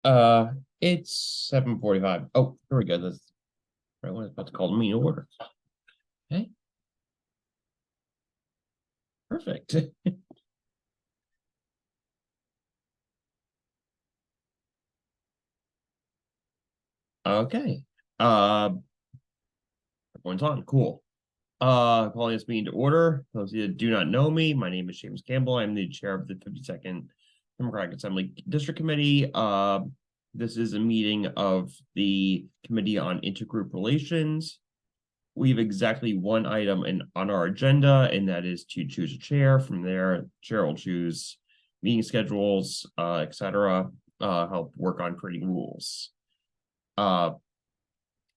Uh, it's 7:45. Oh, here we go. That's right when it's about to call the meeting order. Okay, perfect. Okay. Everyone's on. Cool. Calling this meeting to order. Those of you that do not know me, my name is James Campbell. I'm the chair of the 52nd Democratic Assembly District Committee. This is a meeting of the Committee on Intergroup Relations. We have exactly one item on our agenda, and that is to choose a chair. From there, chair will choose meeting schedules, etc. Help work on creating rules.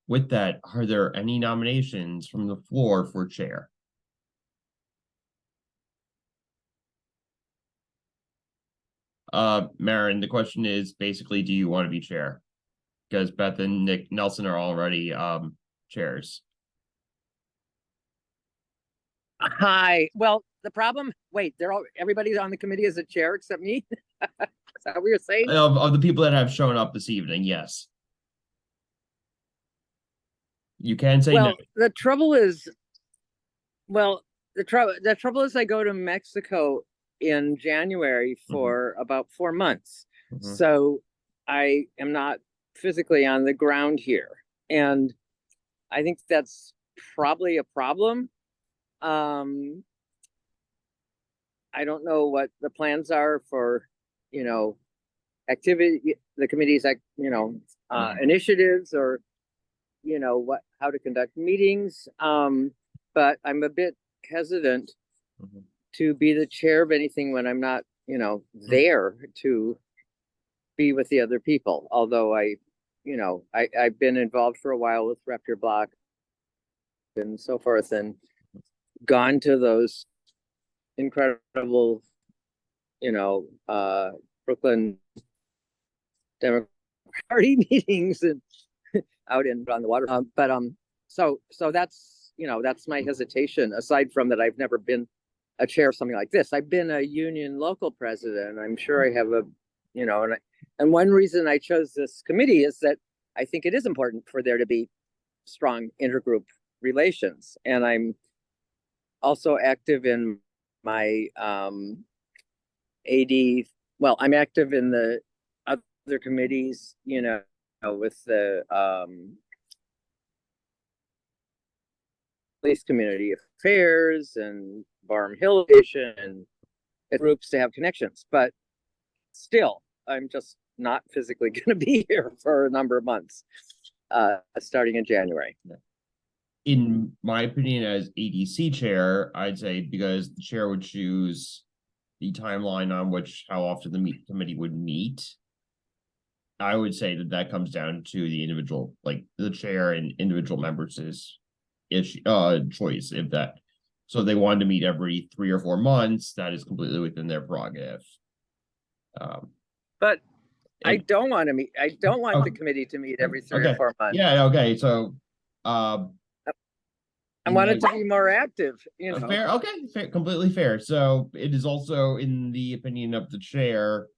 With that, are there any nominations from the floor for chair? Maren, the question is basically, do you want to be chair? Because Beth and Nick Nelson are already chairs. Hi. Well, the problem, wait, everybody's on the committee as a chair except me. Is that what you're saying? Of the people that have shown up this evening, yes. You can say no. The trouble is, the trouble is I go to Mexico in January for about 4 months. So I am not physically on the ground here. And I think that's probably a problem. I don't know what the plans are for, activity, the committee's, initiatives, or, how to conduct meetings. But I'm a bit hesitant to be the chair of anything when I'm not, there to be with the other people. Although I've been involved for a while with Raptor Block and so forth, and gone to those incredible, Brooklyn Democratic Party meetings and out on the water. So that's my hesitation. Aside from that, I've never been a chair of something like this. I've been a union local president. I'm sure I have and one reason I chose this committee is that I think it is important for there to be strong intergroup relations. And I'm also active in my AD. Well, I'm active in the other committees, with the police community affairs and Barham Hill and groups to have connections. But still, I'm just not physically going to be here for a number of months, starting in January. In my opinion, as ADC chair, I'd say because the chair would choose the timeline on how often the committee would meet. I would say that comes down to the individual, like the chair and individual members' choice. If that, so they wanted to meet every 3 or 4 months, that is completely within their prerogative. But I don't want to meet. I don't want the committee to meet every 3 or 4 months. Yeah. Okay. So, I want it to be more active. Fair. Okay. Fair, completely fair. So it is also in the opinion of the chair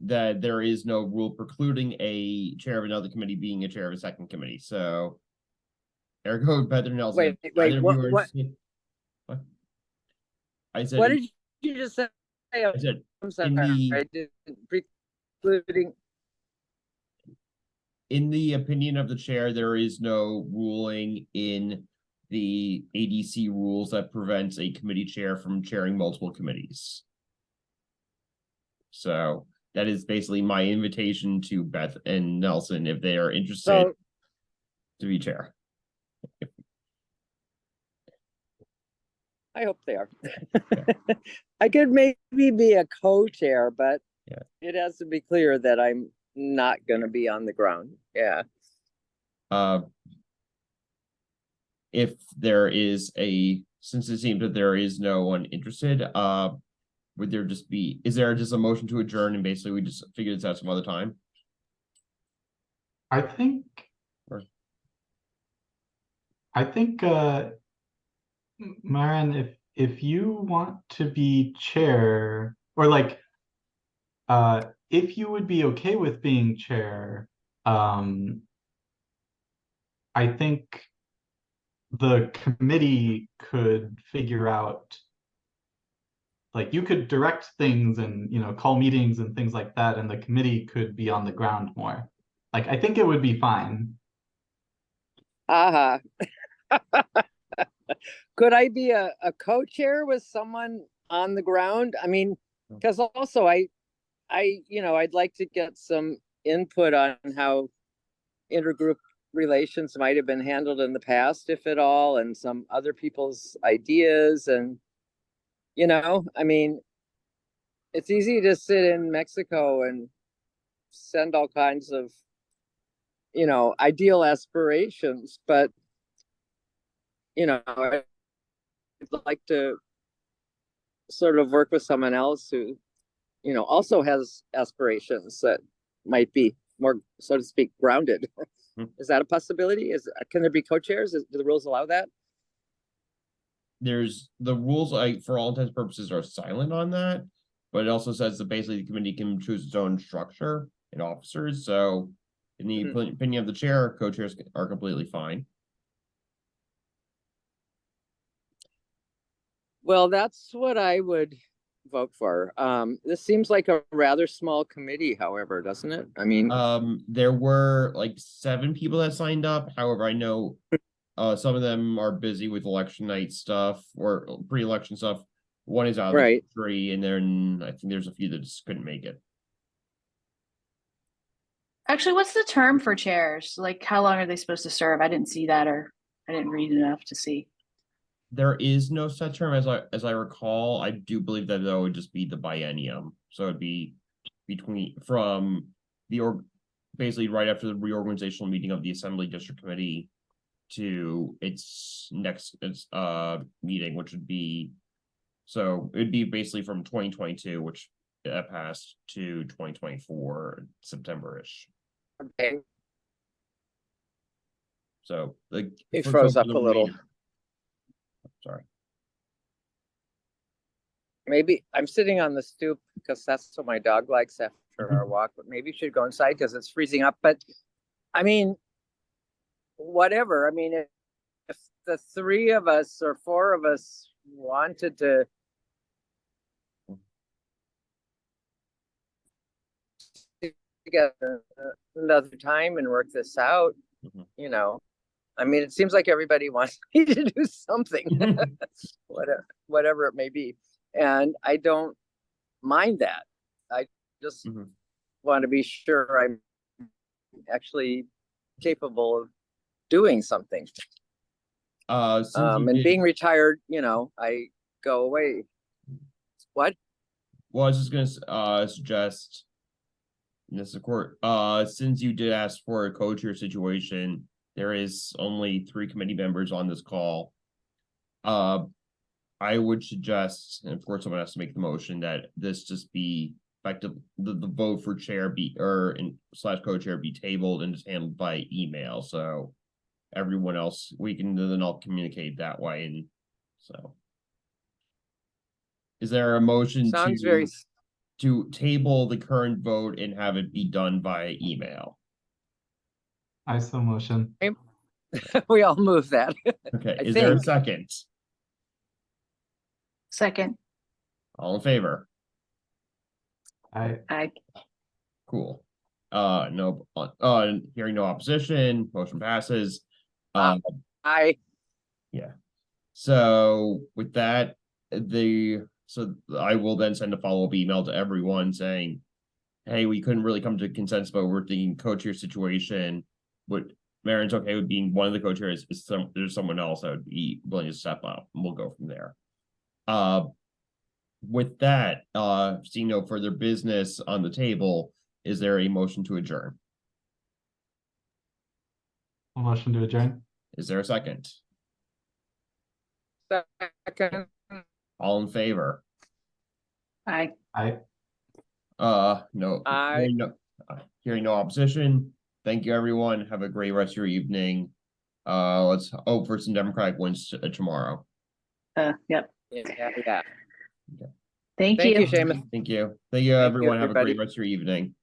that there is no rule precluding a chair of another committee being a chair of a second committee. So, ergo, Beth and Nelson. Wait. What? I said. What did you just say? I said I'm sorry. Precluding. In the opinion of the chair, there is no ruling in the ADC rules that prevents a committee chair from chairing multiple committees. So that is basically my invitation to Beth and Nelson if they are interested to be chair. I hope they are. I could maybe be a co-chair, but it has to be clear that I'm not going to be on the ground. Yeah. If there is since it seems that there is no one interested, would there is there just a motion to adjourn and basically we just figure this out some other time? I think Maren, if you want to be chair, or if you would be okay with being chair, I think the committee could figure out, like, you could direct things and, call meetings and things like that, and the committee could be on the ground more. Like, I think it would be fine. Uh-huh. Could I be a co-chair with someone on the ground? I mean, because also I'd like to get some input on how intergroup relations might have been handled in the past, if at all, and some other people's ideas. And, I mean, it's easy to sit in Mexico and send all kinds of, ideal aspirations, but, I'd like to sort of work with someone else who, also has aspirations that might be more, so to speak, grounded. Is that a possibility? Can there be co-chairs? Do the rules allow that? There's the rules, like, for all intents and purposes, are silent on that, but it also says that basically the committee can choose its own structure and officers. So in the opinion of the chair, co-chairs are completely fine. Well, that's what I would vote for. This seems like a rather small committee, however, doesn't it? I mean, there were like 7 people that signed up. However, I know some of them are busy with election night stuff or pre-election stuff. One is out of the country, and then I think there's a few that just couldn't make it. Actually, what's the term for chairs? Like, how long are they supposed to serve? I didn't see that, or I didn't read enough to see. There is no set term, as I recall. I do believe that though would just be the biennium, so it'd be from basically right after the reorganizational meeting of the Assembly District Committee to its next meeting, which would be, so it'd be basically from 2022, which passed, to 2024 September-ish. Okay. So like it froze up a little. Sorry. Maybe I'm sitting on the stoop because that's what my dog likes after our walk, but maybe you should go inside because it's freezing up. But I mean, whatever. I mean, if the 3 of us or 4 of us wanted to get another time and work this out, I mean, it seems like everybody wants me to do something, whatever it may be. And I don't mind that. I just want to be sure I'm actually capable of doing something. And being retired, I go away. What? Well, I was just gonna suggest, this is court. Since you did ask for a co-chair situation, there is only 3 committee members on this call. I would suggest, and of course someone has to make the motion, that this just be effective, the vote for chair be / co-chair be tabled and just handled by email. So everyone else, we can then all communicate that way. And so is there a motion to table the current vote and have it be done via email? I so motion. We all move that. Okay, is there a second? Second. All in favor? Aye. Cool. No, hearing no opposition, motion passes. Aye. Yeah. So with that, I will then send a follow-up email to everyone saying, hey, we couldn't really come to consensus, but we're thinking co-chair situation. What Marin's okay with being one of the co-chairs, there's someone else that would be willing to step up, and we'll go from there. With that, seeing no further business on the table, is there a motion to adjourn? A motion to adjourn. Is there a second? Second. All in favor? Aye. Aye. No. Aye. Hearing no opposition. Thank you, everyone. Have a great rest of your evening. Let's hope for some Democratic wins tomorrow. Yep. Yeah. Thank Thank Thank you, you. Seamus. Thank you. Thank you, everyone. Have a great everybody. rest of your evening.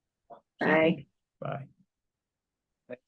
Bye. Bye.